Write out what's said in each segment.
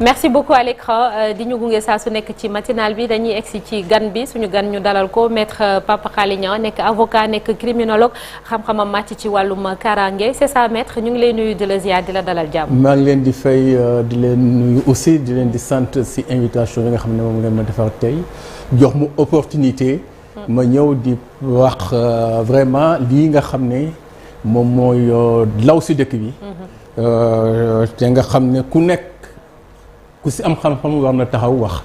merci beaucoup à l'écran di ñu gunge saa su nekk ci matinal bi dañuy egsi ci gan bi suñu gan ñu dalal ko maître Pape Khalé Niang nekk avocat nekk criminologue xam-xamam màcc ci wàllum kaaraange c'est ça maître ñu ngi lay nuyu di la ziar di la dalal jàmm. maa ngi leen di fay di leen nuyu aussi di leen di sant si invitation yi nga xam ne moom ngeen ma defar tey jox mu opportunité. ma ñëw di wax vraiment lii nga xam ne moom mooy law si dëkk bi. te nga xam ne ku si am xam-xam war na taxaw wax.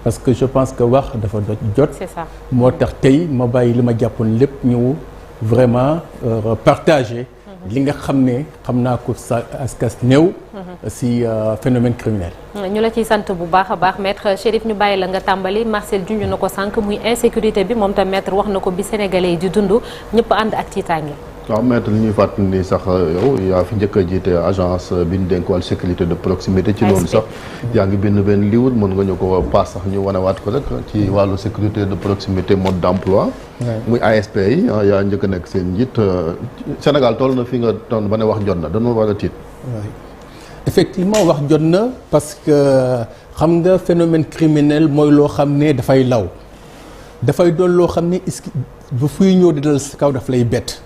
parce que je pense que wax dafa jot. c'est ça moo tax tey ma bàyyi li ma jàppoon lépp ñëw vraiment partager. li nga xam ne xam naa ko sa askas néew. si phénomène criminel. ñu la ciy sant bu baax a baax maître Chérif ñu bàyyi la nga tàmbali Marcel junj na ko sànq muy insécurité bi moom tam maître wax na ko bi sénégalais yi di dund ñëpp ànd ak tiitaange. waaw maître li ñuy fàttali ni sax yow yaa fi njëkk a jiite agence bi ñu dénk wàllu sécurité de proximité. ci loolu sax yaa ngi bind benn livre mën nga ñu ko paas sax ñu wanewaat ko rek ci wàllu sécurité de proximité mode d'emploi. muy ASP yi yaa njëkk a nekk seen njiit. Sénégal toll na fi nga toll ba ne wax jot na dañoo war a tiit. effectivement wax jot na parce que xam nga phénomène criminel mooy loo xam ne dafay law dafay doon loo xam ne est-ce que bu fuy ñëw di dal si kaw daf lay bett.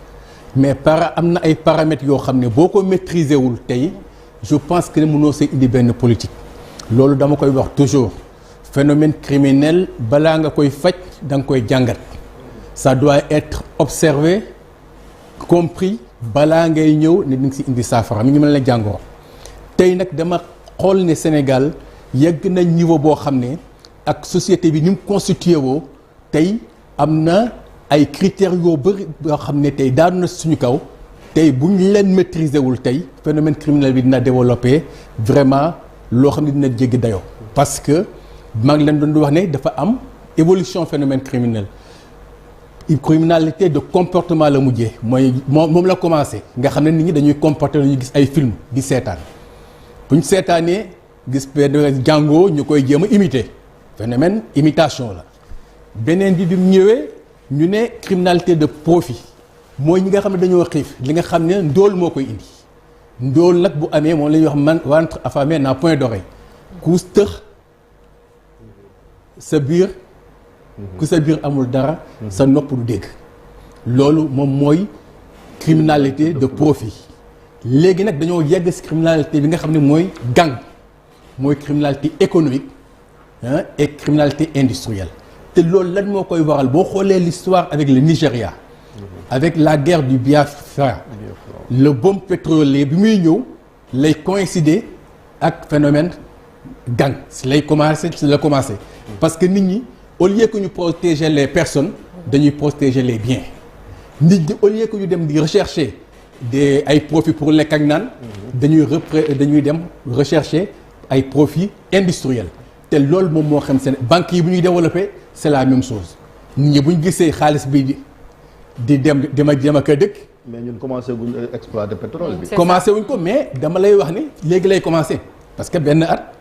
mais am na ay paramètres yoo xam ne boo ko maîtriser wul tey je pense que ne mënoo see indi benn politique loolu dama koy wax toujours phénomène criminel balaa nga koy faj da nga koy jàngat ça doit être observé compris balaa ngay ñëw ne di nga si indi saafara mi ngi mel ne jàngoro tey nag dama xool ne Sénégal yegg na niveau boo xam ne ak société bi ni mu constitué woo tey am na ay critères yoo bëri yoo xam ne tey daanu na suñu kaw tey bu ñu leen maîtriser wul tey phénomène criminel bi dina développer vraiment loo xam ne dina jéggi dayoo. parce que maa ngi leen doon wax ne dafa am évolution phénomène criminel criminalité de comportement la mujjee mooy moom la commencé nga xam ne nit ñi dañuy comporter dañuy gis ay film di seetaan bu ñu seetaanee gis benn jàngoo ñu koy jéem a imiter phénomène imitation la beneen bi mu ñëwee. ñu ne criminalité de profit mooy ñi nga xam ne dañoo xiif li nga xam ne ndóol moo koy indi ndóol nag bu amee moom la ñuy wax ventre affamé n'a point d'oreille ku tëx sa biir ku sa biir amul dara sa nopp du dégg loolu moom mooy criminalité de profit léegi nag dañoo yegg ci criminalité bi nga xam ne mooy gang mooy criminalité économique et criminalité industrielle te loolu lan moo koy waral boo xoolee l'histoire avec le Nigeria avec la guerre du Biafra le boom pétrolier bi muy ñëw lay coïncider ak phénomène gang si lay commencé si la commencé parce que nit ñi au lieu que ñu protéger les personnes dañuy protéger les biens nit ñi au lieu que ñu dem di rechercher ay profits pour lekk ak naan dañuy dem rechercher ay profits industriels te loolu moom moo xam seen banques yi bu ñuy développer c'est la même chose nit ñi bu ñu gisee xaalis bi di dem ak a dëkk. mais ñun commencé guñ exploiter pétrole bi. commencé wuñ ko mais dama lay wax ni léegi lay commencé parce que benn at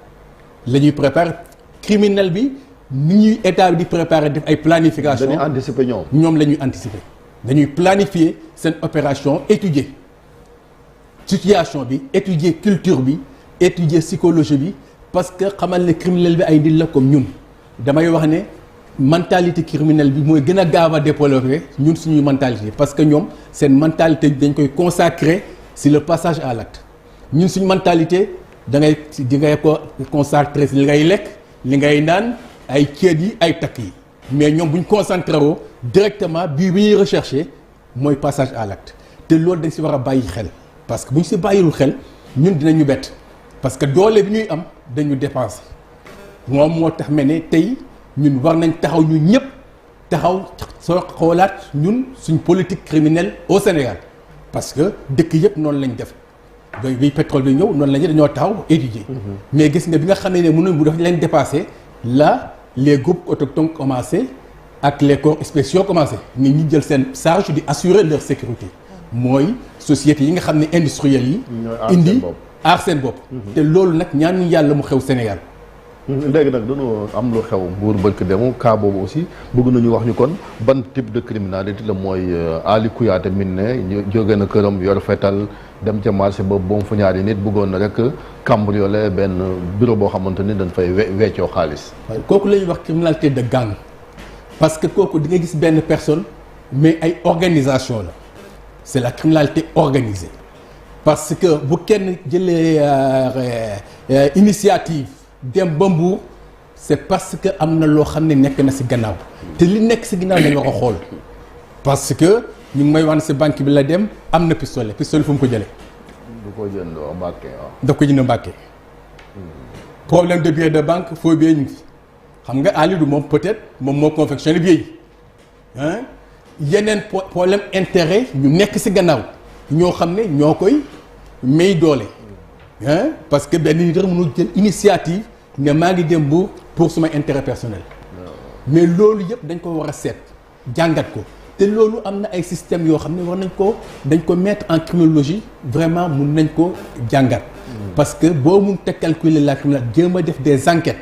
la ñuy préparer criminel bi ni ñuy état bi di préparer def ay planification. dañuy anticiper ñoom la ñuy anticiper. dañuy planifier seen opération étudier situation bi étudier culture bi étudier psychologie bi parce que xamal ne criminel bi ay nit la comme ñun damay wax ne. mentalité criminelle bi mooy gën a gaaw a développer ñun suñuy mentalité parce que ñoom seen mentalité dañ koy consacrer si le passage à l'acte ñun suñu mentalité di ngay ko consacrer si li ngay lekk li ngay naan ay ceet yi ay takk yi mais ñoom bu ñu concentré woo directement bii bi ñuy rechercher mooy passage à l'acte te loolu dañ si war a bàyyi xel parce que bu ñu si bàyyiwul xel ñun dinañu bett parce que doole bi ñuy am dañu dépenser moom moo tax mel ne tey. ñun war nañ taxaw ñu ñëpp taxaw soo xoolaat ñun suñ politique criminelle au Sénégal parce que dëkk yëpp noonu lañ def bi pétrole bi ñëw noonu lañu dañoo taxaw étudier mais gis nga bi nga xamee ne mënuñ bu def leen dépassé là les groupes autochtones commencé ak les corps spéciaux commencé nit ñi jël seen charge di assurer leur sécurité mooy sociétés yi nga xam ne industrielles yi indi aar seen bopp te loolu nag ñaanuñ yàlla mu xew Sénégal léegi nag dañoo am lu xew Mbour bëkk demu cas boobu aussi bëgg nañu wax ñu kon ban type de criminalité la mooy Ali Kouyaté min ne jóge na këram yor fetal dem ca marché ba boom fa ñaari nit bëggoon na rek cambrioler benn bureau boo xamante ni dañ fay weccoo xaalis. waaye kooku la ñuy wax criminalité de gang parce que kooku di nga gis benn personne mais ay organisation la c'est la criminalité organisée parce que bu kenn jëlee initiative dem ba Mbour c'est parce que am na loo xam ne nekk na ci gannaaw te li nekk ci gannaaw dañu war a xool parce que ñu ngi may wan ci banque bi la dem am na pistolet fu mu ko jëlee. du ko jëndoo Mbàkke waaw. daf ko jënd Mbàkke. problème de billet de banque faux billet ñu ngi xam nga Ali du moom peut-être moom moo confectionné billet yi yeneen problème intérêt ñu nekk ci gannaaw ñoo xam ne ñoo koy may doole parce que benn nit rek mënul jël initiative ne maa ngi dem Mbour pour suma intérêt personnel mais loolu yëpp dañ ko war a seet jàngat ko te loolu am na ay systèmes yoo xam ne war nañ ko dañ ko mettre en criminologie vraiment mun nañ ko jàngat parce que boo mun te calculer la criminalité jéem a def des enquêtes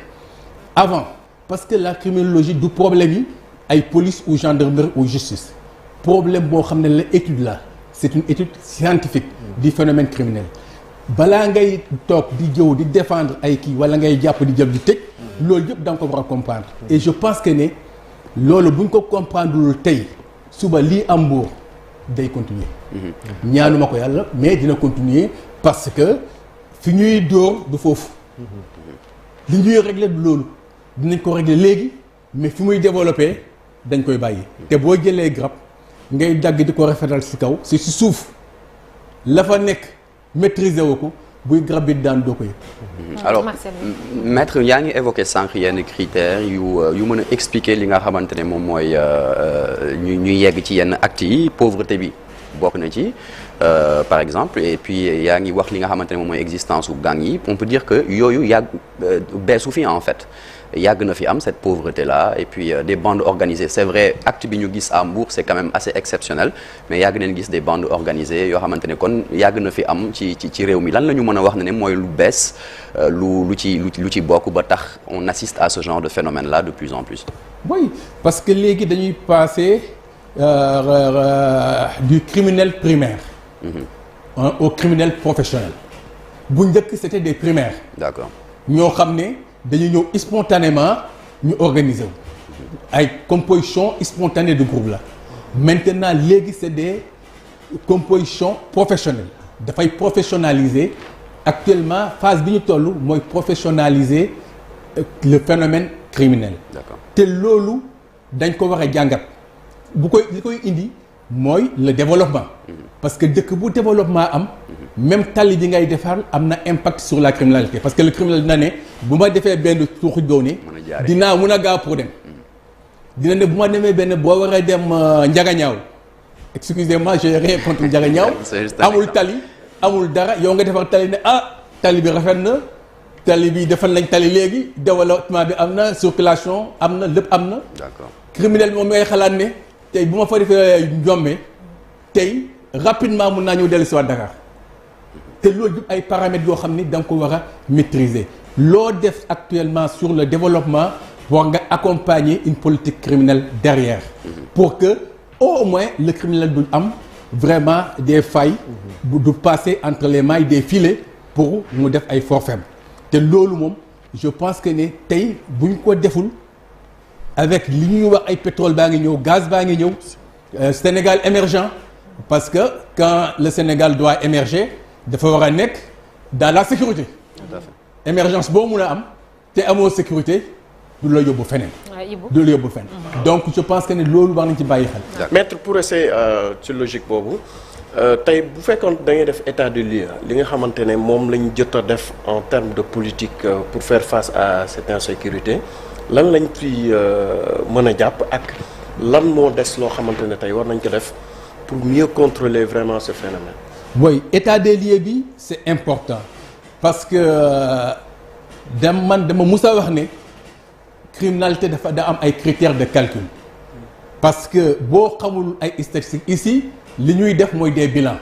avant parce que la criminologie du problème yi ay police ou gendarmerie ou justice problème boo xam ne la étude la c'est une étude scientifique du phénomène criminel balaa ngay toog di jëw di défendre ay kii wala ngay jàpp di jël di tëj loolu yëpp da nga ko war a comprendre et je pense que ne loolu bu ñu ko comprendre lul tey suba lii am Mbour day continuer ñaanuma ko yàlla mais dina continuer parce que fi ñuy dóor du foofu li ñuy régler du loolu dinañ ko régler léegi mais fi muy développer dañ koy bàyyi te boo jëlee garab ngay dagg di ko rafetal ci kaw ci suuf la fa nekk maîtriser wu ko buy garab bi daan doo ko yëg. alors maître yaa ngi évoqué sànq yenn critères yu mën a expliquer li nga xamante ne moom mooy ñuy yegg ci yenn actes yi pauvreté bi bokk na ci par exemple et puis yaa ngi wax li nga xamante ne moom mooy existence u gang yi on peut dire que yooyu yàgg beesu fi en fait. yàgg na fi am cette pauvreté là et puis des bandes organisées c'est vrai acte bi ñu gis à Mbour c'est quand même assez exceptionnel mais yàgg nañ gis des bandes organisées yoo xamante ne kon yàgg na fi am ci réew mi lan la ñu mën a wax ne mooy lu bees lu ci bokk ba tax on assiste à ce genre de phénomène là de plus en plus. oui parce que léegi dañuy passer du criminel primaire. Au criminel professionnel. bu njëkk c'était des primaires. d'accord ñoo xam ne. dañu ñëw spontanément ñu organiser wu ay composition spontanée de groupe la maintenant léegi c'est des compositions professionnelles dafay professionnaliser actuellement phase bi ñu toll mooy professionnaliser le phénomène criminel. D'accord. te loolu dañ ko war a jàngat li koy indi mooy le développement. parce que dëkk bu développement am. même tali bi ngay defar am na impact sur la criminalité parce que le criminel dina ne bu ma defee benn tuuxi doone dinaa mun a gaaw pour dem. dina ne bu ma demee benn boo waree dem Njagañaaw excusez-moi j'ai rien contre Njagañaaw amul tali amul dara yow nga defar tali ne tali bi rafet na tali bi defal nañ tali léegi développement bi am na circulation am na lépp am na. D'accord. criminel bi moom ngay xalaat ne tey bu ma fa defee njombe tey rapidement mun naa ñëw dellu si waat Dakar te loolu yëpp ay paramètres yoo xam ni da nga ko war a maîtriser loo def actuellement sur le développement war nga accompagner une politique criminelle derrière pour que au moins le criminel du am vraiment des failles du passer entre les mailles des filets pour mu def ay forfaits te loolu moom je pense que ne tey bu ñu ko deful avec li ñuy wax ay pétrole baa ngi ñëw gaz baa ngi ñëw Sénégal émergent parce que quand le Sénégal doit émerger dafa war a nekk dans la sécurité. Tout à fait. émergence boo mun a am te amoo sécurité du la yóbbu feneen. du la yóbbu feneen. donc je pense que ne loolu war nañ ci bàyyi xel. maître pour essayer ci logique boobu tey bu fekkoon da ngay def état de lieu li nga xamante ne moom lañ jot a def en termes de politique pour faire face à cette insécurité lan lañ fi mën a jàpp ak lan moo des loo xamante ne tey war nañ ko def pour mieux contrôler vraiment ce phénomène. oui état des lieux bi c'est important parce que dama mus a wax ne criminalité da am ay critères de calcul parce que boo xamul ay statistiques ici li ñuy def mooy des bilans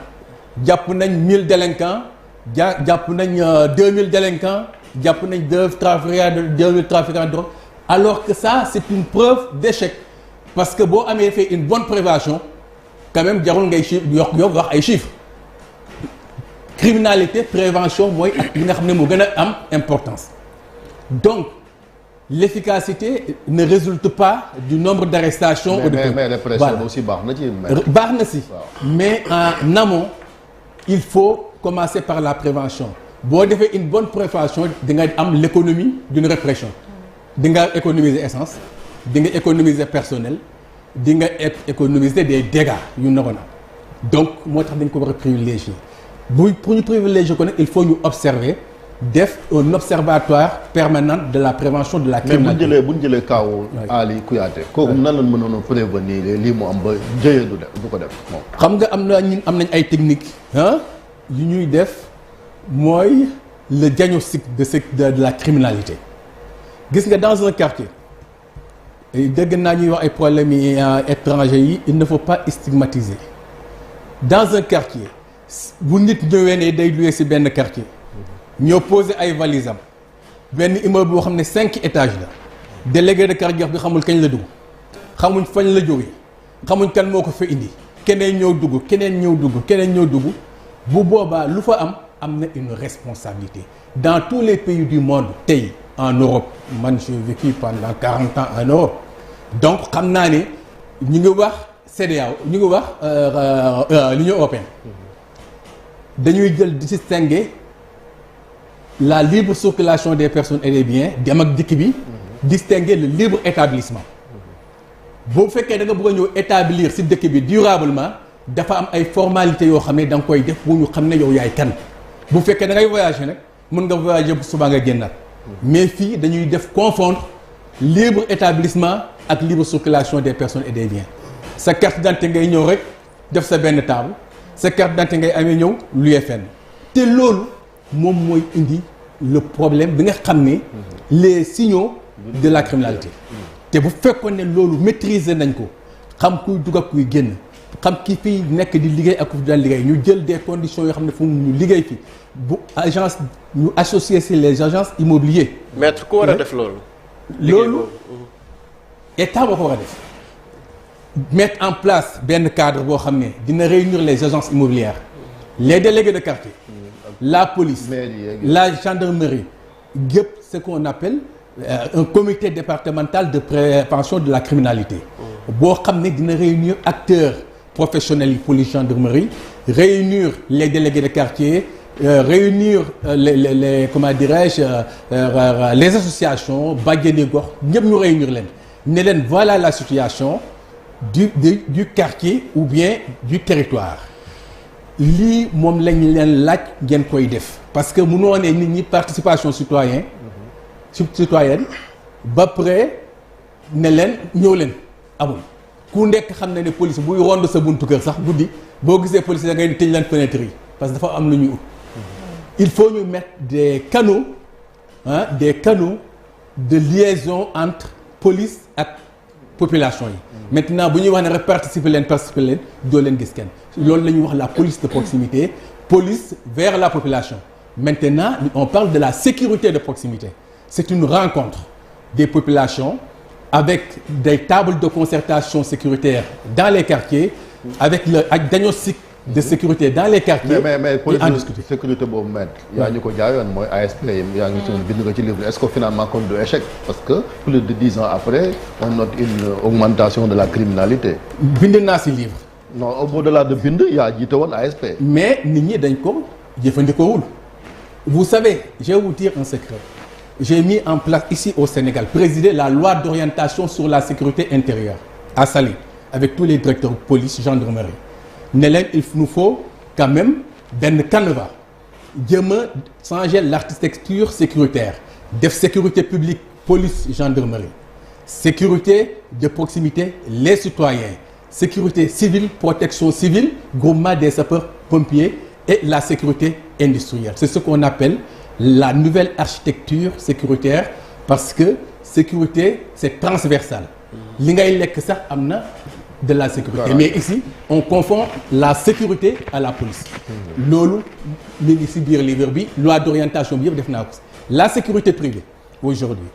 jàpp nañ 1000 délinquants jàpp nañ 2000 délinquants jàpp nañ 2 trafiquants de drogue alors que ça c'est une preuve d'échec parce que boo amee fait une bonne prévention quand même jarul ngay yokk wax ay chiffres criminalité prévention mooy ak li nga xam ne moo gën a am importance donc l'efficacité ne résulte pas du nombre d'arrestations mais répression aussi baax na ci baax na si mais en amont il faut commencer par la prévention boo defee une bonne prévention di nga am l'économie d'une répression di nga économiser essence di nga économiser personnel di nga économiser des dégâts yu naroon am donc moo tax dañ ko war a privilégier pour ñu privilégier ko nag il faut ñu observer def un observatoire permanent de la prévention de la criminalité. mais bu ñu jëlee kaawu Ali Kouyaté kooku nan lañ mënoon a prévenir lii mu am ba jëyee du ko def moom. xam nga am nañ ay techniques yu ñuy def mooy le diagnostic de la criminalité gis nga dans un quartier dégg naa ñuy wax ay problèmes yi étrangers yi il ne faut pas stigmatiser dans un quartier bu nit ñëwee ne day louer ci benn quartier. ñoo posé ay valises am benn immeuble boo xam ne 5 étages la délégué de quartier bi xamul kañ la dugg xamuñ fañ la jógee xamuñ kan moo ko fa indi keneen ñëw dugg bu boobaa lu fa am na une responsabilité dans tous les pays du monde tey en Europe man j'ai vécu pendant 40 ans en Europe donc xam naa ne ñu ngi wax CEDEAO ñu ngi wax l'Union européenne dañuy jël di distinguer la libre circulation des personnes et des biens dem ak dikk bi distinguer le libre établissement boo fekkee da nga bëgg a ñëw établir ci dëkk bi durablement dafa am ay formalités yoo xam ne da nga koy def bu ñu xam ne yow yaay kan bu fekkee da ngay voyager nag mën nga voyager bu subaa nga génnaat mais fii dañuy def confondre libre établissement ak libre circulation des personnes et des biens sa carte d'identité ngay ñëw rek def sa benn table sa carte d'identité ngay amee ñëw luye fenn te loolu moom mooy indi le problème bi nga xam ne les signaux de la criminalité te bu fekkoon ne loolu maîtriser nañ ko xam kuy dugg ak kuy génn xam ki fii nekk di liggéey ak ku fi daan liggéey ñu jël des conditions yoo xam ne fu ñu liggéey fi bu agence ñu associer si les agences immobiliers. maître ku war a def loolu. loolu état boo ko war a def mettre en place benn cadre boo xam ne dina réunir les agences immobilières les délégués de quartier. La police, la gendarmerie, yëpp ce qu'on appelle un comité départemental de prévention de la criminalité boo xam ne dina réunir acteurs professionnels yi police gendarmerie réunir les délégués de quartier réunir les comment dirais-je les associations bàjjeni gox ñëpp ñu réunir leen ne leen voilà la situation du quartier ou bien du territoire lii moom lañ leen laaj ngeen koy def parce que mënoo ne nit ñi participation citoyenne ba pare ne leen ñëw leen amul ku nekk xam na ne police buy rond sa buntu kër sax guddi boo gisee police da ngay tëj leen fenêtre yi parce que dafa am lu ñuy ut il faut ñu mettre des canaux de liaison entre police ak population yi maintenant bu ñuy wax ne rek participer leen doo leen gis kenn loolu la ñuy wax la police de proximité police vers la population maintenant on parle de la sécurité de proximité c'est une rencontre des populations avec des tables de concertation sécuritaire dans les quartiers avec le diagnostic de sécurité dans les quartiers. mais police de sécurité boobu maître yaa ñu ko jaayoon mooy ASP yaa ngi ci bind nga ci livre est-ce que finalement kon du échec parce que plus de 10 ans après on note une augmentation de la criminalité. bind naa ci livre. non au-delà de bind yaa jiite woon ASP. mais nit ñi dañ ko jëfandikoowul. vous savez je vais vous dire un secret j'ai mis en place ici au Sénégal présider la loi d'orientation sur la sécurité intérieure à Saly avec tous les directeurs de police gendarmerie. ne leen il nous faut quand même benn canevas jëm a changer l'architecture sécuritaire def sécurité publique police gendarmerie sécurité de proximité les citoyens sécurité civile protection civile groupement des sapeurs-pompiers et la sécurité industrielle c'est ce qu'on appelle la nouvelle architecture sécuritaire parce que sécurité c'est transversal li ngay lekk sax am na de la sécurité voilà. Mais ici on confond la sécurité à la police loolu mi ngi ci biir livre bi loi d'orientation bi yëpp def naa ko la sécurité privée aujourd'hui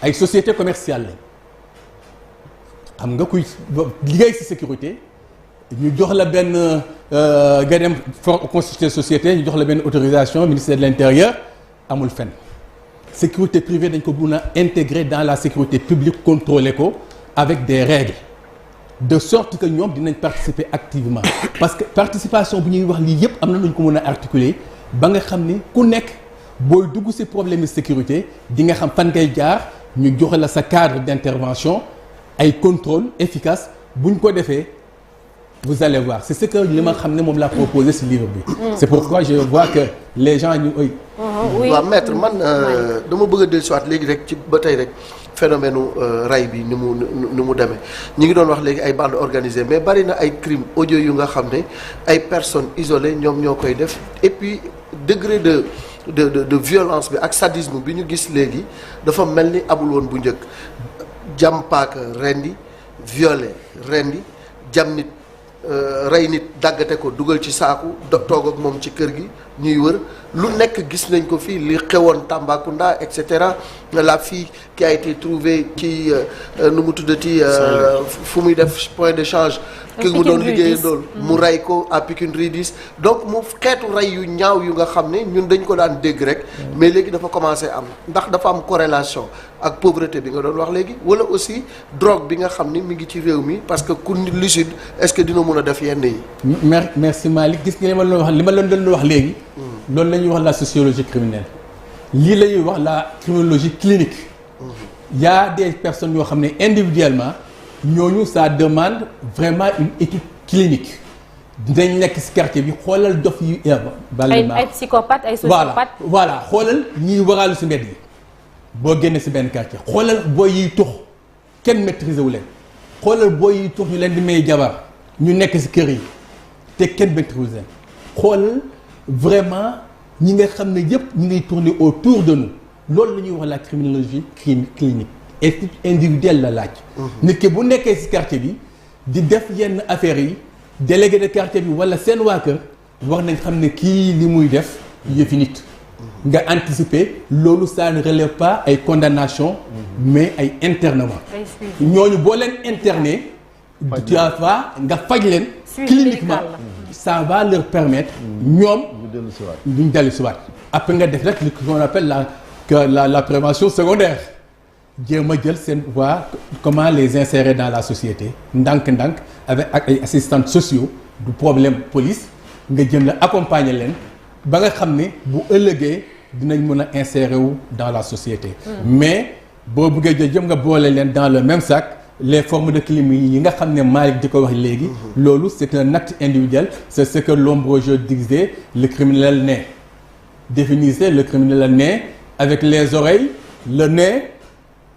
ay société commerciale lañ xam nga kuy liggéey ci sécurité ñu jox la benn nga dem constituer société ñu jox la benn autorisation ministère de l'intérieur amul fenn sécurité privée dañ ko mun a intégrer dans la sécurité publique contrôler ko avec des règles de sorte que ñoom dinañ participer activement parce que participation bu ñuy wax lii yëpp am na lu ñu ko mën a articuler ba nga xam ni ku nekk booy dugg ci problème de sécurité di nga xam fan ngay jaar ñu joxe la sa cadre d'intervention ay contrôle efficace bu ñu ko defee vous allez voir c'est ce que li ma xam ne moom laa proposé ci livre bi. c'est pourquoi je vois que les gens ñu oui. waaw maître man dama bëgg a dellusiwaat léegi rek ci ba tey rek phénomène ray bi ni mu demee ñi ngi doon wax léegi ay bandes organisées mais bari na ay crimes audio yu nga xam ne ay personnes isolées ñoom ñoo koy def et puis degré de violence bi ak sadisme bi ñu gis léegi dafa mel ni amul woon bu njëkk jam paaka rendi violer rendi jam nit rey nit daggate ko dugal ci saaku toog ak moom ci kër gi ñuy wër lu nekk gis nañ ko fii li xewoon Tambacounda et cetera la fille qui a été trouvée ci nu mu tuddati fu muy def point d'échange ki mu doon liggéeyee dool mu rey ko à Pikine Rue 10 donc mu xeetu rey yu ñaaw yu nga xam ne ñun dañ ko daan dégg rek mais léegi dafa commencé am ndax dafa am corrélation ak pauvreté bi nga doon wax léegi wala aussi drogue bi nga xam ni mi ngi ci réew mi parce que ku lucide est-ce que dina mun a def yenn yi. merci Malick gis nga li ma doon wax léegi. loolu la ñuy wax la sociologie criminelle lii la ñuy wax la criminologie clinique. Il y a des personnes yoo xam ne individuellement ñooñu ça demande vraiment une étude clinique dinañ nekk ci quartier bi xoolal dof yu ay psychopathe ay sociopathe voilà xoolal ñiy waraalu ci mbedd yi boo génnee ci benn quartier xoolal booy yiy tux kenn maîtriser wu leen xoolal booy yiy tux ñu leen di may jabar ñu nekk ci kër yi te kenn maîtriser leen xoolal vraiment ñi nga xam ne yëpp ñi ngay tourner autour de nous loolu la ñuy wax la criminologie clinique étude individuelle la laaj. nit ki bu nekkee ci quartier bi di def yenn affaires yi délégué de quartier bi walla seen waa kër wax nañ xam ne kii li muy def yëfi nit. nga anticiper loolu ça ne relève pas ay condamnation mais ay internement. ñooñu boo leen interné. tu vas nga faj leen. cliniquement ça va leur permettre ñoom. ñu dellu si waat après nga def rek li qu'on appelle la prévention secondaire jéem a jël seen voir comment les insérer dans la société ndànk-ndànk avec ak ay assistants sociaux du problème police nga jëm la accompagner leen ba nga xam ne bu ëllëgee dinañ mën a insérer wu dans la société. mais boo bëggee jëm nga boole leen dans le même sac les formes de crime yi nga xam ne Malick di ko wax léegi. loolu c'est un acte individuel c'est ce que Lombrosier disait le criminel naît. Définissez le criminel naît avec les oreilles le nez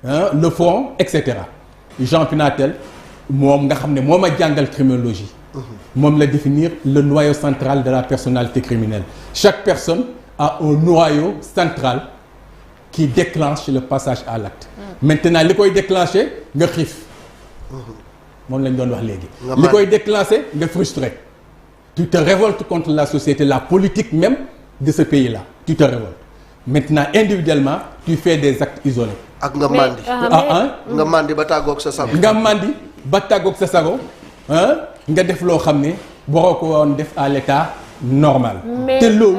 le front et cetera. Jean Pinatel moom nga xam ne moom a jàngal criminologie. moom la définir le noyau central de la personnalité criminelle. Chaque personne a un noyau central qui déclenche le passage à l'acte. Maintenant li koy déclencher nga xiif. moom lañ doon wax léegi. li koy déclencher nga frustré. tu te révoltes contre la société la politique même de ce pays-là tu te révoltes. Maintenant individuellement tu fais des actes isolés. ak nga mandi. nga mandi ba tàggoog sa sago. nga mandi ba tàggoog sa sago nga def loo xam ne boo ko woon def à l'état normal. te loolu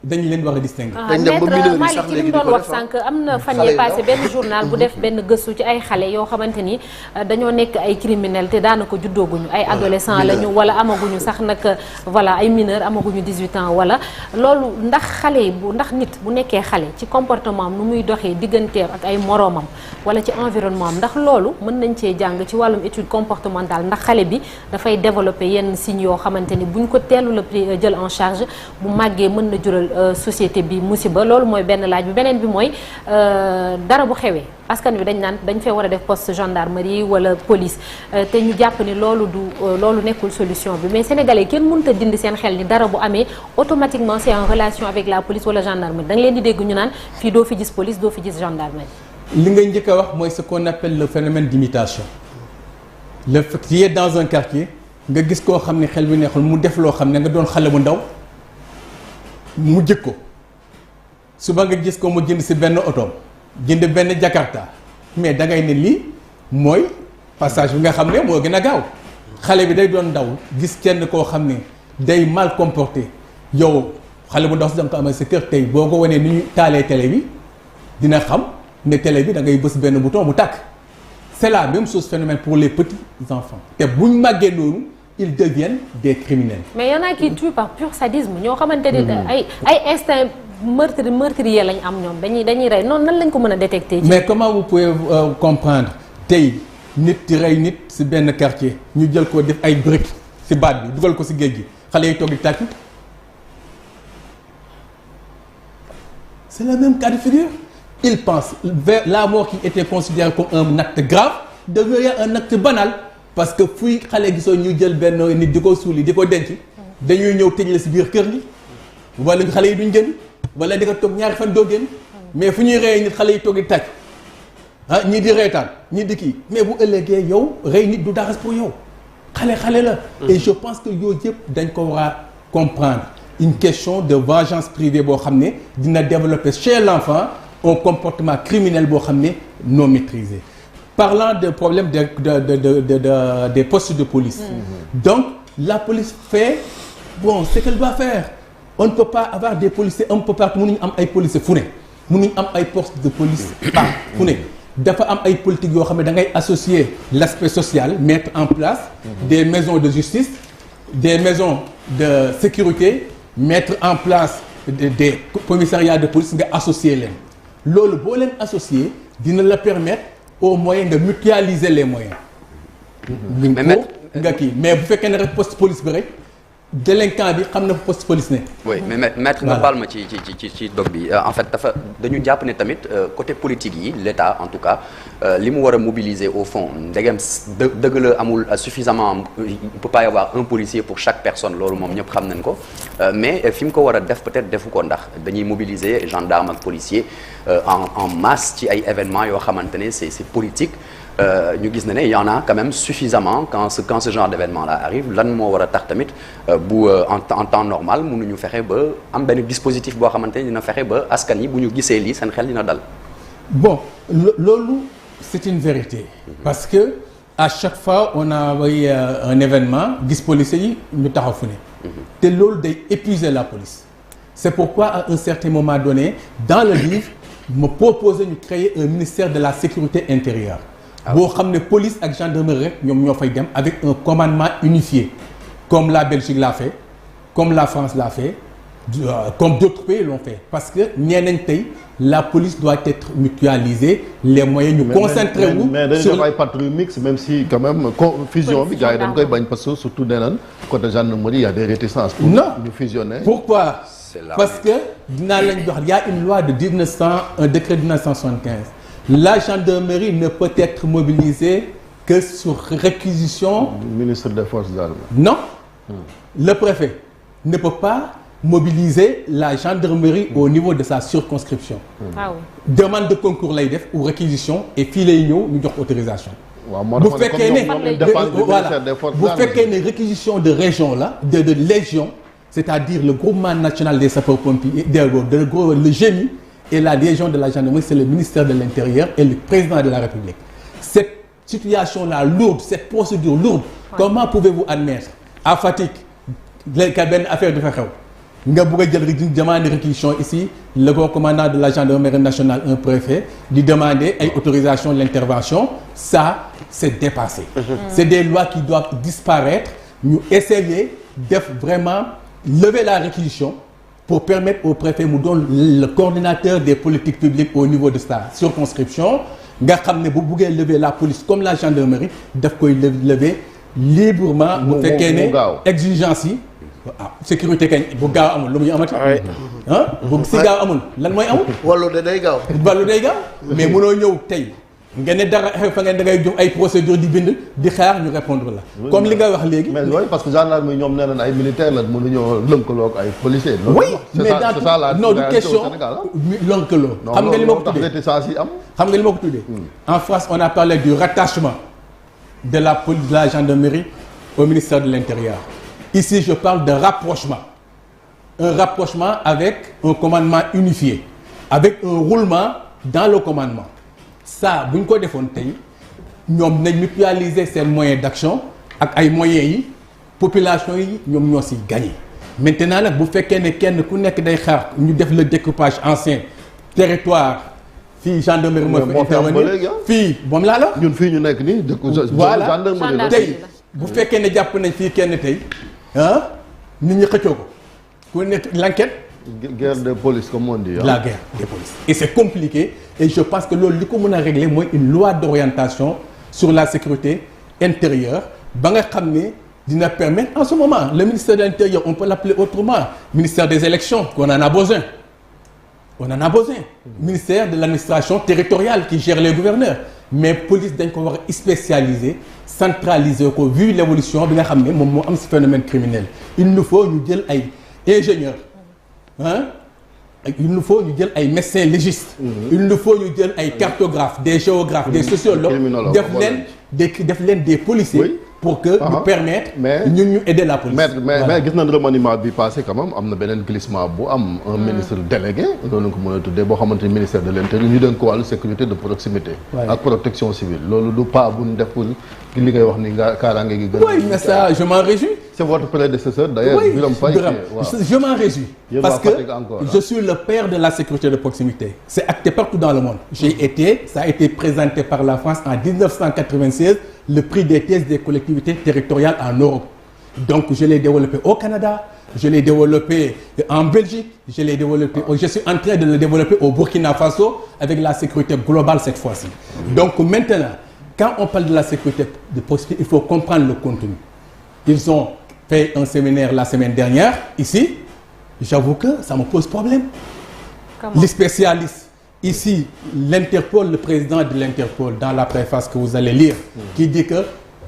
dañu leen war a distinguer. dañ dem ba mineur yi sax léegi léegi ci li mu doon wax sànq am na fan yee passé benn journal bu def benn gëstu ci ay xale yoo xamante ni dañoo nekk ay criminels te daanaka juddooguñu ay adolescents lañu wala amaguñu sax nag voilà ay mineurs amaguñu 18 ans wala loolu ndax xale yi ndax nit bu nekkee xale ci comportement am nu muy doxee digganteem ak ay moroomam wala ci environnement am ndax loolu mën nañ cee jàng ci wàllum étude comportementale ndax xale bi dafay développer yenn signes yoo xamante ni buñ ko teelu la jël en charge bu màggee mën na jural société bi musiba loolu mooy benn laaj bi beneen bi mooy dara bu xewee askan wi dañ naan dañ fee war a def poste gendarmerie wala police te ñu jàpp ni loolu loolu nekkul solution bi mais sénégalais kenn mënut a dindi seen xel ni dara bu amee automatiquement c'est en relation avec la police wala gendarmerie da nga leen di dégg ñu naan fii doo fi gis police doo fi gis gendarmerie. li ngay njëkk a wax mooy ce qu'on appelle le phénomène d'imitation le fait qu'il y ait dans un quartier nga gis koo xam ne xel bi neexul mu def loo xam ne nga doon xale bu ndaw mu jëkk ko suba nga gis ko mu jënd si benn oto jënd benn Jakarta mais da ngay ne lii mooy passage bi nga xam ne moo gën a gaaw xale bi day doon ndaw gis kenn koo xam ne day mal comporté yow xale bu ndaw si da nga ko amee sa kër tey boo ko wanee ni ñu taalee télé bi dina xam ne télé bi da ngay bës benn bouton mu tàkk. C'est la même chose phénomène pour les petits enfants te bu ñu màggee noonu ils deviennent des criminels. mais y en a qui tuent par pur sadisme ñoo xamante ne ay instinct meurtrier lañ am ñoom dañuy rey noonu nan lañ ko mën a détecter. mais comment vous pouvez comprendre tey nit di rey nit ci benn quartier ñu jël ko def ay briques ci baat bi dugal ko ci géej gi xale yi toog di tàccu c'est le même cas de figure. Il pense vers la mort qui était considérée comme un acte grave devient un acte banal parce que fuy xale gisoo ñu jël benn nit di ko suuli di ko denc dañuy ñëw tëj la ci biir kër gi wala xale yi duñ génn wala di ko toog ñaari fan doo génn mais fu ñuy rey nit xale yi toog di tàcc ñii di reetaan ñii di kii mais bu ëllëgee yow rey nit du dara pour yow xale la. Et je pense que yooyu yëpp dañ ko war a comprendre une question de vengeance privée boo xam ne dina développer chez l'enfant un comportement criminel boo xam ne non maîtrisé. Parlant de problème des postes de police. Donc la police fait ce qu'elle doit faire. On ne peut pas avoir des policiers un peu partout mënuñu am ay policiers fu ne mënuñu am ay postes de police pas fu ne dafa am ay politique yoo xam ne da ngay associer l'aspect social mettre en place des maisons de justice des maisons de sécurité mettre en place des commissariats de police nga associer leen. loolu boo leen associé dina la permettre au moyen nga mutualiser les moyens. nga kii mais bu fekkee ne rek poste police bi rek délinquant bi xam na poste police ne. oui mais maître nga baal ma ci dog bi en fait dañu jàpp ne tamit côté politique yi l'État en tout cas li mu war a mobiliser au fond ndegem dëgg la amul suffisamment il peut pas y avoir un policier pour chaque personne loolu moom ñëpp xam nañ ko mais fi mu ko war a def peut-être defu ko ndax dañuy mobiliser gendarme ak policier en masse ci ay événements yoo xamante ne c'est politique. ñu gis ne il y en a quand même suffisamment quand ce genre d'événement là arrive lan moo war a tax tamit bu en temps normal mënuñu fexe ba am benn dispositif boo xamante ne dina fexe ba askan yi bu ñu gisee lii seen xel dina dal. bon loolu c'est une vérité. parce que à chaque fois on a envoyé un événement gis policiers yi ñu taxaw fu ne. te loolu day épuiser la police. c'est pourquoi à un certain moment donné dans le livre me proposé ñu créer un ministère de la sécurité intérieure. boo xam ne police ak gendarmerie rek ñoom ñoo fay dem avec un commandement unifié comme la Belgique l'a fait comme la France l'a fait comme d'autres pays l'ont fait parce que nee nañ tey la police doit être mutualisée les moyens ñu concentré wu mais dañu def ay patrouille mixte même si quand même fusion bi gars yi dañ koy bañ parce que surtout nee nañ côté gendarmerie il y a des réticences pour ñu fusionner. Pourquoi? Parce que dinaa lañ jox il y a une loi de un décret de 1975. La gendarmerie ne peut être mobilisée que sur réquisition du ministre des Forces armées. Non. Le préfet ne peut pas mobiliser la gendarmerie au niveau de sa circonscription. Ah oui. Demande de concours lay def ou réquisition et fii lay ñëw ñu jox autorisation. waaw moo bu fekkee ne bu fekkee ne réquisition de région la de légion c'est-à-dire le groupement national des sapeurs-pompiers le GMI. Et la légion de la gendarmerie, c'est le ministère de l'Intérieur et le président de la République. Cette situation-là lourde, cette procédure lourde, comment pouvez-vous admettre à Fatick benn affaire dafa xew nga bëgg a jël demande réquisition ici le commandant de la gendarmerie nationale un préfet di demander ay autorisation de l'intervention ça c'est dépassé. C'est des lois qui doivent disparaître ñu essayer def vraiment lever la réquisition pour permettre au préfet mu doon le coordinateur des politiques publiques au niveau de sa circonscription nga xam ne bu buggee lever la police comme la gendarmerie daf koy lever librement bu fekkee ne exigence yi sécurité kañ bu gaaw amul lu muy amati bu si gaaw amul lan mooy amul wallu de day gaaw mais mënoo ñëw tey nga ne dara xew fa ngeen da ngay jox ay procédure di bind di xaar ñu répondre la comme li nga wax léegi mais oui parce que gendarme yi ñoom nee nañ ay militaires la mënuñoo lëkkaloo ak ay policiers. oui mais dans non du question lëkkaloo xam nga li ma ko tuddee xam nga li ma ko tuddee en France on a parlé du rattachement de la police de la gendarmerie au ministère de l'Intérieur. Ici je parle de rapprochement, un rapprochement avec un commandement unifié. avec un roulement dans le commandement ça bu ñu ko defoon tey ñoom nañ mutualiser seen moyens d'action ak ay moyens yi population yi ñoom ñoo si gagné maintenant nag bu fekkee ne kenn ku nekk day xaar ñu def le découpage ancien territoire fii gendarmerie moo fi intervenir fii moom laa la ñun fii ñu nekk nii voilà gendarmerie tey bu fekkee ne jàpp nañ fii kenn tey nit ñi xëccoo ko ku nekk l'enquête guerre de police comme on dit la guerre des polices et c'est compliqué et je pense que loolu li ko mën a régler mooy une loi d'orientation sur la sécurité intérieure ba nga xam ne dina permettre en ce moment le ministère de l'Intérieur on peut l'appeler autrement ministère des élections qu'on en a besoin ministère de l'administration territoriale qui gère les gouverneurs mais police dañ ko war a spécialiser centraliser ko vu l'évolution bi nga xam ne moom moo am ci phénomène criminel il nous faut ñu jël ay ingénieurs il nous faut ñu jël ay médecins légistes il nous faut ñu jël ay cartographes des géographes des sociologues def leen des policiers pour que ñu permettre ñun ñu aider la police mais gis nañ remaniement bi passé quand même am na beneen glissement bu am un ministre délégué loolu ko mën a tuddee boo xamante ni ministère de l'intérieur ñu dénk ko wàllu sécurité de proximité ak protection civile loolu du pas bu ñu def pour li ngay wax ni nga kaaraange gi gën a oui mais ça je m'en réjouis c'est votre prédécesseur d'ailleurs Birame Faye je m'en réjouis parce que je suis le père de la sécurité de proximité c'est acté partout dans le monde ça a été présenté par la France en 1996 le prix des thèses des collectivités territoriales en Europe donc je l'ai développé au Canada je l'ai développé en Belgique je suis en train de le développer au Burkina Faso avec la sécurité globale cette fois-ci donc maintenant quand on parle de la sécurité de proximité il faut comprendre le contenu ils ont fait un séminaire la semaine dernière ici j'avoue que ça me pose problème les spécialistes ici l'Interpol le président de l'Interpol dans la préface que vous allez lire qui dit que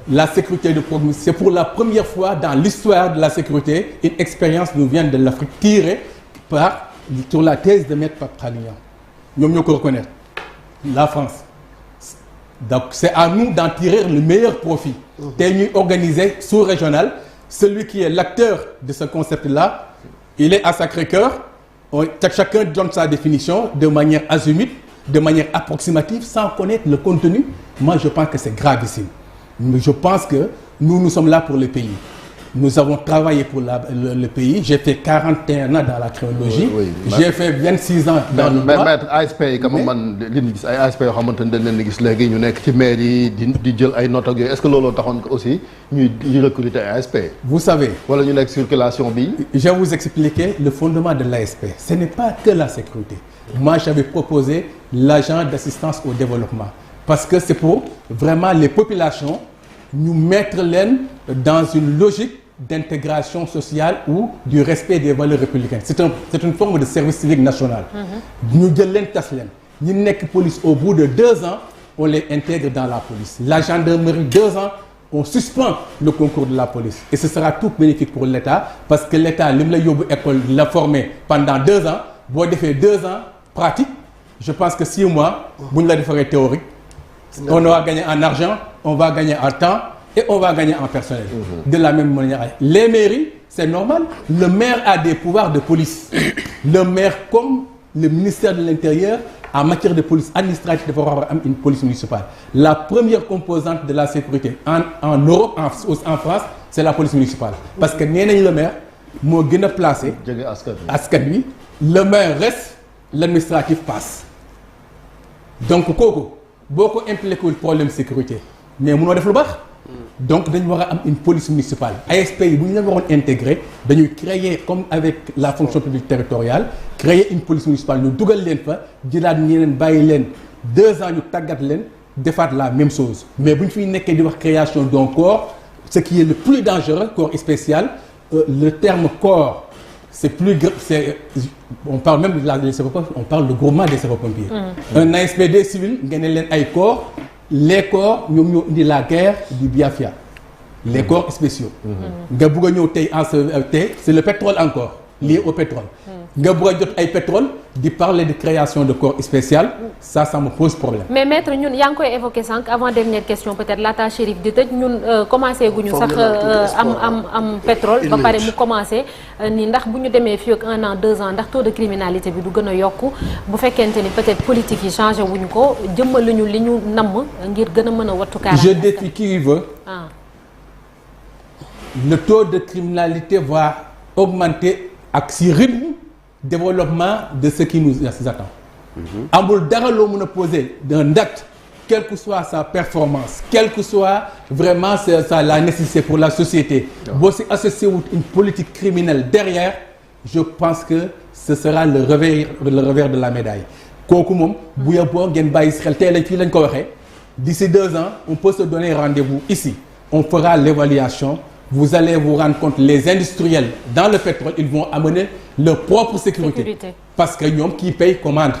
la sécurité de proximité c'est pour la première fois dans l'histoire de la sécurité une expérience nous vient de l'Afrique tirée sur la thèse de Maître Pape Khaly Niang ñoom ñoo ko reconnaître la France donc c'est à nous d'en tirer le meilleur profit tey ñuy organiser sous-régional celui qui est l'acteur de ce concept-là il est à Sacré-Cœur chacun donne sa définition de manière azimute de manière approximative sans connaître le contenu moi je pense que c'est gravissime mais je pense que nous sommes là pour le pays nous avons travaillé pour le pays j'ai fait 41 ans dans la criminologie j'ai fait 26 ans dans le droit maître ASP yi comme man li ñu gis ay ASP yoo xamante ne dañ leen di gis léegi ñu nekk ci maire yi di jël ay notes ak yooyu est-ce que looloo taxoon aussi ñuy recruter ay ASP vous savez wala ñu nekk circulation bi je vais vous expliquer le fondement de l'ASP ce n'est pas que la sécurité moi j'avais proposé l'agent d'assistance au développement parce que c'est pour vraiment les populations ñu mettre leen dans une logique d'intégration sociale ou du respect des valeurs républicaines c'est une forme de service civique national ñu jël leen tas leen ñi nekk police au bout de 2 ans on les intègre dans la police la gendarmerie 2 ans on suspend le concours de la police et ce sera tout bénéfique pour l'État parce que l'État li mu la yóbbu école la former pendant 2 ans boo defee 2 ans pratique je pense que 6 mois bu ñu la defaree théorique on va gagner en argent on va gagner en temps et on va gagner en personnel de la même manière les mairies c'est normal le maire a des pouvoirs de police le maire comme le ministère de l'Intérieur en matière de police administrative dafa war a am une police municipale la première composante de la sécurité en Europe en France c'est la police municipale parce que nee nañ le maire moo gën a placé askan wi le maire reste l'administratif passe donc kooku boo ko impliqué wul problème sécurité mais mënoo def lu baax donc dañu war a am une police municipale ASP yi bu ñu leen waroon intégrer dañuy créer comme avec la fonction publique territoriale créer une police municipale ñu dugal leen fa jëlaat ñeneen bàyyi leen 2 ans ñu tàggat leen defaat la même chose mais bu ñu fiy nekkee di wax création d'un corps ce qui est le plus dangereux corps spécial le terme corps c'est plus c'est on parle même de des sapeurs-pompiers on parle de groupement des sapeurs-pompiers un ASPD civil nga ne leen ay corps les corps ñoom ñoo indi la guerre du Biafra les corps spéciaux nga bëgg a ñëw tey c'est le pétrole encore lié au pétrole nga bëgg a jot ay pétrole di parler de création de corps spécial ça me pose problème. mais maître ñun yaa ngi koy évoqué sànq avant dernière question peut-être laata Chérif di tëj ñun commencé guñu sax am pétrole ba pare mu commencé ni ndax bu ñu demee fii ak 1 an 2 ans ndax taux de criminalité bi du gën a yokku bu fekkente ni peut-être politique yi changé wuñu ko jëmmaluñu li ñu namm ngir gën a mën a wattu kaaraange. je défie qui veut. Le taux de criminalité va augmenter ak si rythme développement de ce qui nous attend. amul dara loo mën a poser d'un acte quelle que soit sa performance quelle que soit vraiment la nécessité pour la société boo si associé wut une politique criminelle derrière je pense que ce sera le revers de la médaille kooku moom bu yeboo ngeen bàyyi si xel tey lañ fii lañ ko waxee d'ici 2 ans on peut se donner rendez-vous ici on fera l'évaluation vous allez vous rendre compte les industriels dans le pétrole ils vont amener leur propre sécurité. Parce que ñoom qui paye commande.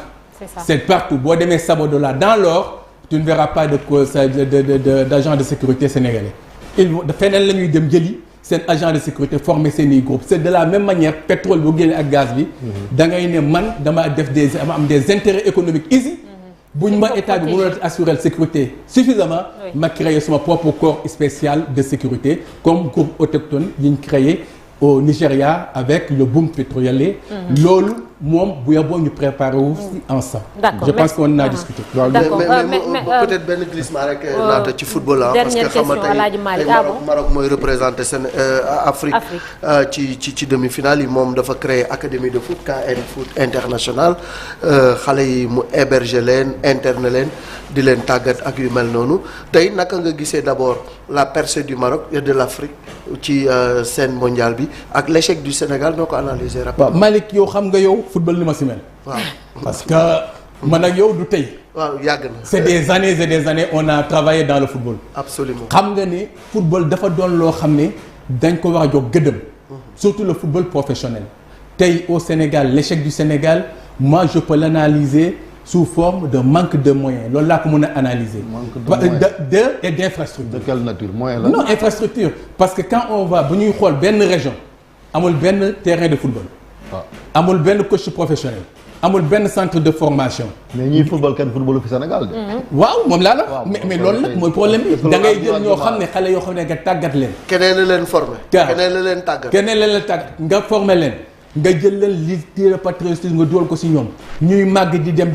C'est partout boo demee Sabodola dans l'or tu ne verras pas d'agent de sécurité sénégalais ils vont feneen la ñuy dem jëli seen agent de sécurité formé seeni groupe c'est de la même manière pétrole boo génnee ak gaz bi da ngay ne man dama am des intérêts économiques ici bu ñu ma état bi mënul assurer la sécurité suffisamment ma créé sama propre corps spécial de sécurité comme groupe autochtone yi ñu créé au Nigeria avec le boom pétrolier. loolu moom bu yaboo ñu préparé wu ensemble. je pense qu'on en a discuté. mais peut-être benn glissement rek. laata ci football la parce que xam nga tey Maroc mooy représenté seen Afrique. ci demi-finale yi moom dafa créer académie de foot KN Foot International xale yi mu héberger leen interne leen di leen tàggat ak yu mel noonu tey naka nga gisee d'abord la percée du Maroc et de l'Afrique ci scène mondiale bi ak l'échec du Sénégal noo ko analyser rapidement. waaw Malick yow xam nga yow football ni ma si mel. waaw parce que man ak yow du tey. waaw yàgg na. c'est des années et des années on a travaillé dans le football. absolument xam nga ni football dafa doon loo xam ne dañ ko war a jox gëddëm. surtout le football professionnel. tey au Sénégal l'échec du Sénégal moi je peux l'analyser sous forme de manque de moyens loolu laa ko mën a analyser. et d'infrastructure. De quelle nature moyen la. non infrastructure parce que quand on va bu ñuy xool benn région amul benn terrain de football. amul benn coach professionnel. amul benn centre de formation. mais ñiy football kenn footballu fi Sénégal de. waaw moom laa la. mais loolu nag mooy problème bi. da ngay jël ñoo xam ne xale yoo xam ne nga tàggat leen. keneen la leen formé. keneen la leen tàggat. keneen la leen tàggat nga formé leen. nga jël leen li téere patriotisme nga dugal ko ci ñoom ñuy màgg di dem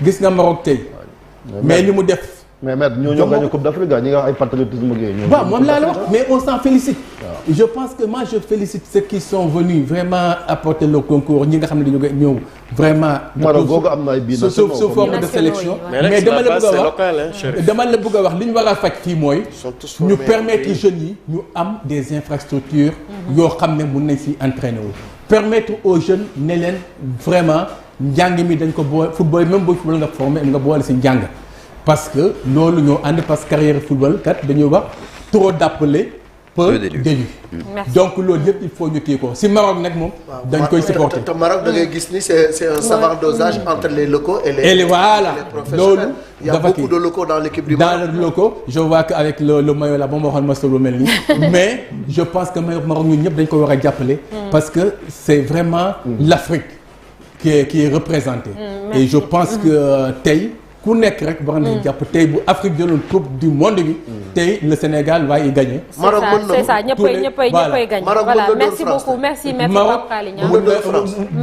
gis nga Maroc tey. mais li mu def. mais maître ñoo gagné Coupe d'Afrique ñi nga wax ay patriotisme ak yooyu. waaw moom laa la wax mais on s'en félicite. je pense que moi je félicite ceux qui sont venus vraiment apporter le concours ñi nga xam ne dañu ñëw vraiment. Maroc googu am na ay bii sous forme de sélection. mais dama la bëgg a wax li ñu war a faj fii mooy. ñu permettre jeunes yi ñu am des infrastructures. yoo xam ne mun nañ ci entraîner wu. permettre aux jeunes ne leen vraiment njàng mi dañ ko boole football même booy football nga formé nga boole ci njàng. parce que loolu ñoo ànd parce que carrière football kat dañuy wax trop d'appelés peu d'élus. donc loolu yëpp il faut ñu kii ko si Maroc nag moom. dañ koy supporter te Maroc da ngay gis ni c'est un savant dosage entre les locaux et les voilà professionnels. Il y a beaucoup de locaux dans l'équipe du Maroc. dans les locaux je vois que avec le maillot là ba ma waxoon ma solo mel nii mais je pense que maillot Maroc ñun ñëpp dañ ko war a jàppale. parce que c'est vraiment l'Afrique qui est représentée. et je pense que tey. ku nekk rek ba nga jàpp tey bu Afrique jëloon coupe du monde bi. tey le Sénégal va y gagner. Maroc c'est ça ñëppay gagner. voilà merci beaucoup merci maître Pape Alé Niang.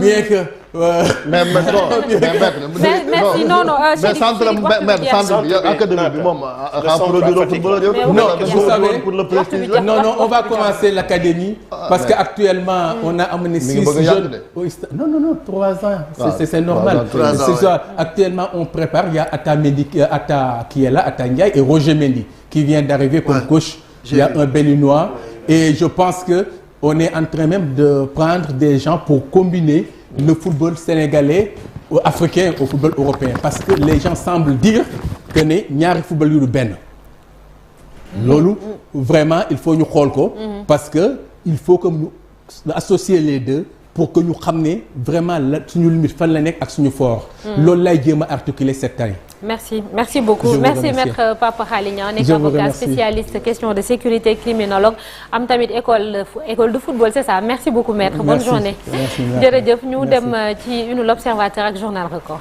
bien que. merci non mais centre bi académie bi moom en produire footballeur yow. non vous savez non on va commencer l'académie. parce que actuellement on a amené 6 jeunes. non 3 ans. c'est normal. c'est ça actuellement on prépare il y a Atta qui est là Atta Ndiaye et Roger Mendy qui vient d'arriver comme coach. Il y a un Béninois et je pense que on est en train même de prendre des gens pour combiner le football sénégalais ou africain au football européen parce que les gens semblent dire que ne ñaari football yu du benn. loolu vraiment il faut ñu xool ko. parce que il faut que ñu associer les deux. pour que ñu xam ne vraiment la suñu limite fan la nekk ak suñu fort. loolu lay jéem a articuler cette année. merci beaucoup merci maître Pape Alé Niang nekk avocat spécialiste question de sécurité criminologue am tamit école de football c'est ça merci beaucoup maître bonne journée. jërëjëf ñu dem ci une l'observateur ak journal Record.